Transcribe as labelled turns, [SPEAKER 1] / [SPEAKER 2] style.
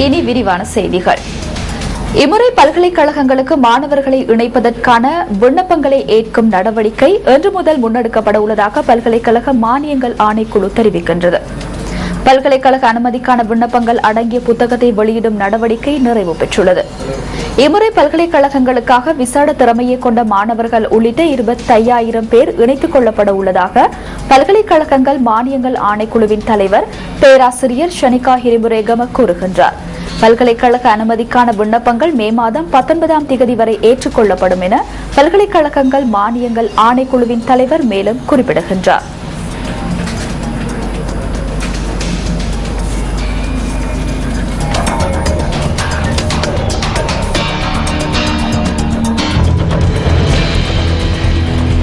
[SPEAKER 1] இனி விரிவான செய்திகள். இம்முறை பல்கலைக்கழகங்களுக்கு மாணவர்களை இணைப்பதற்கான விண்ணப்பங்களை ஏற்கும் நடவடிக்கை இன்று முதல் முன்னெடுக்கப்பட உள்ளதாக பல்கலைக்கழக மானியங்கள் ஆணைக்குழு தெரிவிக்கின்றது. பல்கலைக்கழக அனுமதிக்கான விண்ணப்பங்கள் அடங்கிய புத்தகத்தை வெளியிடும் நடவடிக்கை நிறைவு பெற்றுள்ளது. இம்முறை பல்கலைக்கழகங்களுக்காக விசேட திறமையை கொண்ட மாணவர்கள் உள்ளிட்ட 25,000 பேர் இணைத்துக் கொள்ளப்பட உள்ளதாக பல்கலைக்கழகங்கள் மானியங்கள் ஆணைக்குழுவின் தலைவர் பேராசிரியர் ஷனிகா ஹிரிமுரேகம கூறுகின்றார். பல்கலைக்கழக அனுமதிக்கான விண்ணப்பங்கள் மே மாதம் 19ஆம் தேதி வரை ஏற்றுக் கொள்ளப்படும் என பல்கலைக்கழகங்கள் மானியங்கள் ஆணைக்குழுவின் தலைவர் மேலும் குறிப்பிடுகின்றார்.